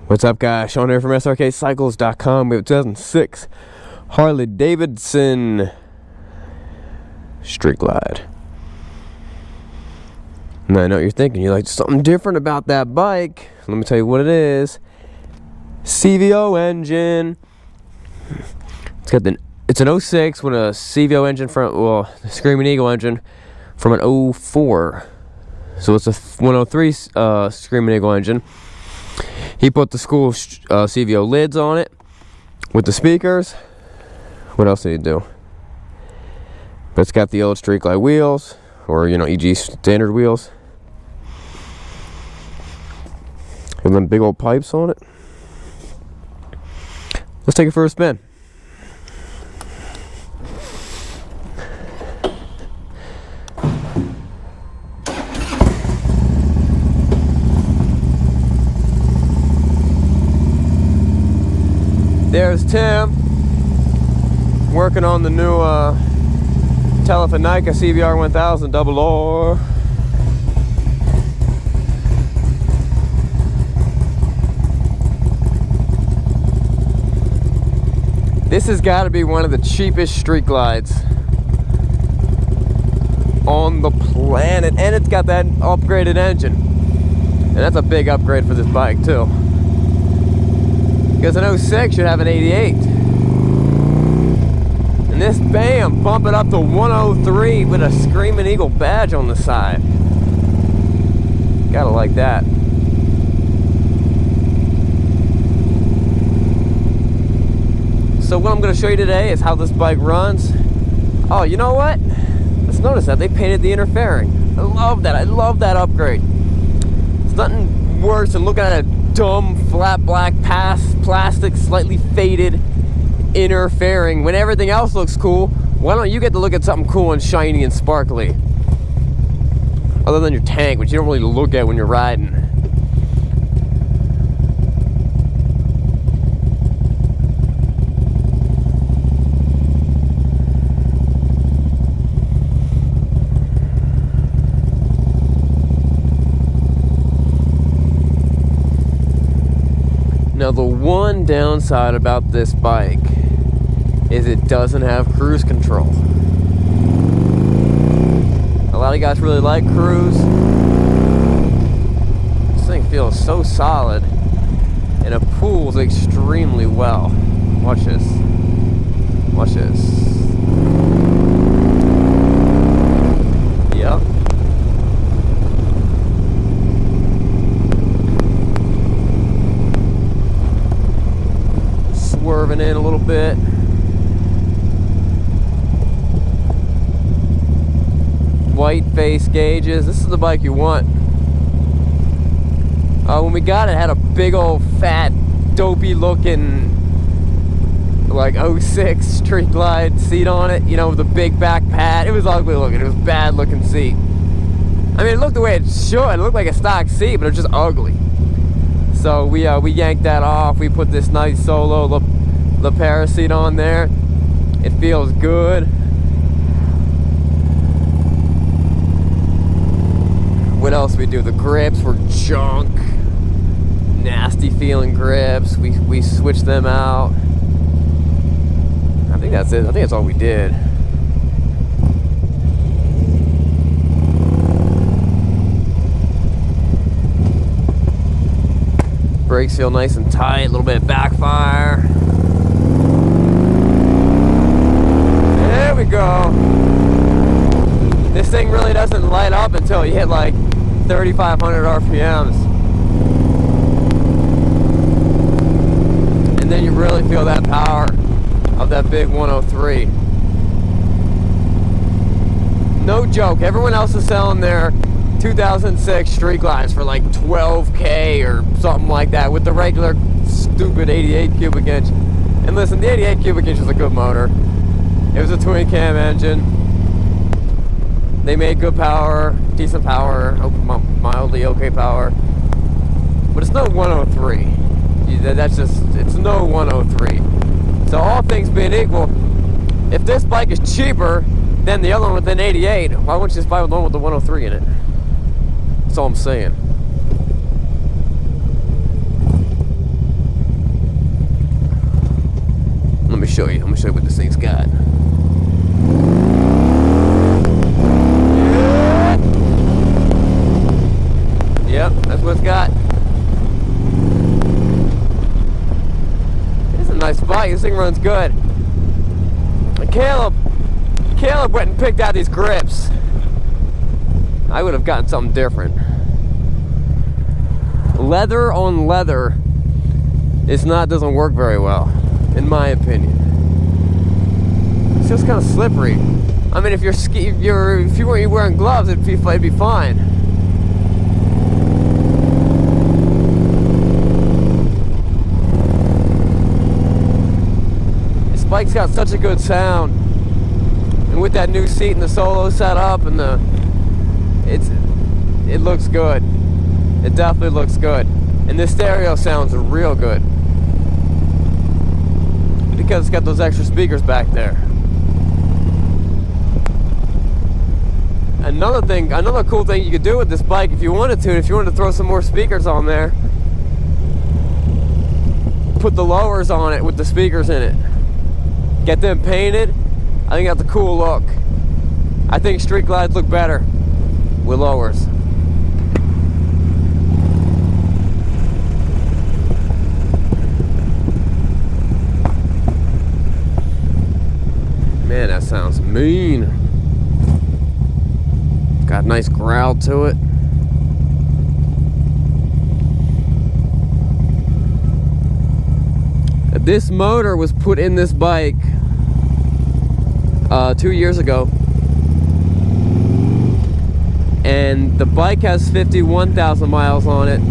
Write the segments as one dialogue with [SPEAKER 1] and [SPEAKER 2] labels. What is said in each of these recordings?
[SPEAKER 1] What's up, guys? Sean here from Srkcycles.com. We have a 2006 Harley Davidson Street Glide. Now I know what you're thinking. You're like, something different about that bike. Let me tell you what it is. CVO engine. It's an 06 with a CVO engine from, the Screaming Eagle engine from an 04. So it's a 103 Screaming Eagle engine. He put the school CVO lids on it with the speakers. What else did he do? But it's got the old Street Glide wheels, or EG standard wheels. And then big old pipes on it. Let's take it for a spin. There's Tim working on the new Telefonica CBR 1000 double R. This has got to be one of the cheapest street glides on the planet, and it's got that upgraded engine, and that's a big upgrade for this bike too. Because an 06 should have an 88. And this, bam, bump it up to 103 with a Screaming Eagle badge on the side. Gotta like that. So what I'm gonna show you today is how this bike runs. Oh, you know what? Let's notice that they painted the inner fairing. I love that. I love that upgrade. It's nothing worse than looking at a dumb flat black plastic slightly faded inner fairing when everything else looks cool. Why don't you get to look at something cool and shiny and sparkly, other than your tank, which you don't really look at when you're riding? Now, the one downside about this bike is it doesn't have cruise control. A lot of guys really like cruise. This thing feels so solid, and it pulls extremely well. Watch this. Watch this. Yep. Swerving in a little bit. White face gauges. This is the bike you want. When we got it, it had a big old fat dopey looking like 06 Street Glide seat on it, with a big back pad. It was ugly looking. It was a bad looking seat. I mean, it looked the way it should. It looked like a stock seat, but it was just ugly. So we yanked that off. We put this nice Solo La seat on there. It feels good. What else we do? The grips were junk, nasty feeling grips. We switched them out. I think that's it. I think that's all we did. Brakes feel nice and tight, a little bit of backfire. There we go. This thing really doesn't light up until you hit like 3,500 RPMs. And then you really feel that power of that big 103. No joke, everyone else is selling their 2006 Street Glides for like $12K or something like that with the regular stupid 88 cubic inch. And listen, the 88 cubic inch is a good motor. It was a twin cam engine. They made good power, decent power, mildly okay power. But it's no 103. It's no 103. So all things being equal, if this bike is cheaper than the other one with an 88, why wouldn't you just buy the one with the 103 in it? That's all I'm saying. show you what this thing's got. Yep, that's what it's got. It's a nice bike. This thing runs good. And Caleb went and picked out these grips. I would have gotten something different. Leather on leather doesn't work very well, in my opinion. It's just kind of slippery. I mean, if you weren't wearing gloves, it'd be fine. This bike's got such a good sound, and with that new seat and the solo setup and it looks good. It definitely looks good, and this stereo sounds real good because it's got those extra speakers back there. Another cool thing you could do with this bike, if you wanted to throw some more speakers on there, put the lowers on it with the speakers in it. Get them painted. I think that's a cool look. I think street glides look better with lowers. Man, that sounds mean. Got a nice growl to it. This motor was put in this bike 2 years ago. And the bike has 51,000 miles on it.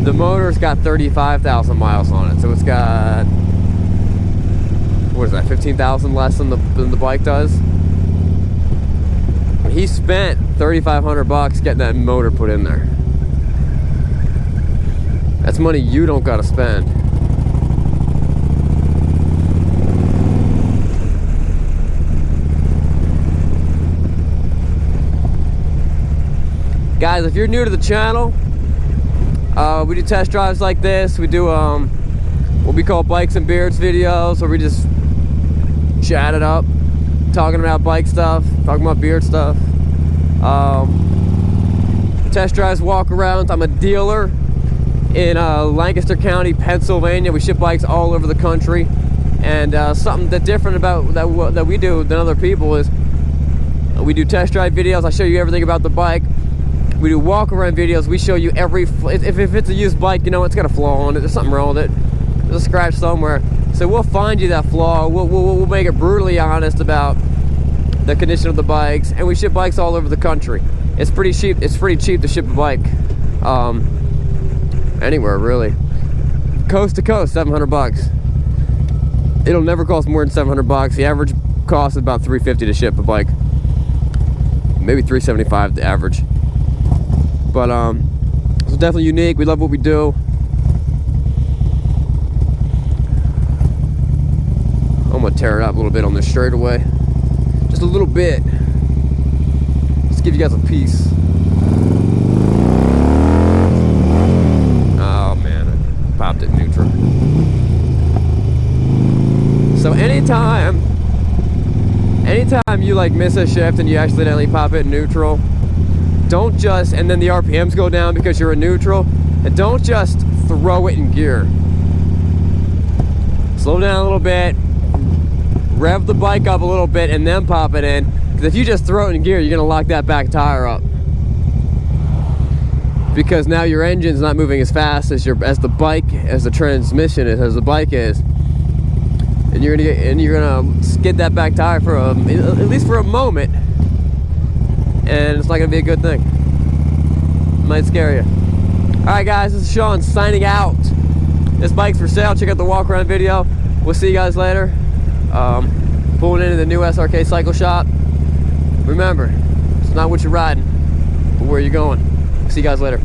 [SPEAKER 1] The motor's got 35,000 miles on it. So it's got, what is that, 15,000 less than the bike does. He spent $3,500 getting that motor put in there. That's money you don't gotta spend. Guys, if you're new to the channel, we do test drives like this. We do what we call bikes and beards videos, where we just chat it up, talking about bike stuff, talking about beard stuff. Test drives, walk arounds. I'm a dealer in Lancaster County, Pennsylvania. We ship bikes all over the country, and something that's different about that we do than other people is we do test drive videos. I show you everything about the bike. We do walk around videos. We show you if it's a used bike, you know it's got a flaw on it. There's something wrong with it. There's a scratch somewhere. So we'll find you that flaw. We'll make it brutally honest about the condition of the bikes, and we ship bikes all over the country. It's pretty cheap. It's pretty cheap to ship a bike anywhere, really. Coast to coast, $700. It'll never cost more than $700. The average cost is about $350 to ship a bike. Maybe $375 the average. But it's definitely unique. We love what we do. I'm gonna tear it up a little bit on this straightaway. Just a little bit. Just give you guys a piece. Oh man, I popped it neutral. So anytime you like miss a shift and you accidentally pop it in neutral, don't just, and then the RPMs go down because you're in neutral, and don't just throw it in gear. Slow down a little bit, rev the bike up a little bit, and then pop it in. Because if you just throw it in gear, you're gonna lock that back tire up. Because now your engine's not moving as fast as the transmission is, as the bike is. And you're gonna skid that back tire for at least for a moment. And it's not gonna be a good thing. It might scare you. Alright guys, this is Sean signing out. This bike's for sale. Check out the walk around video. We'll see you guys later. Pulling into the new Srkcycles shop. Remember, it's not what you're riding, but where you're going. See you guys later.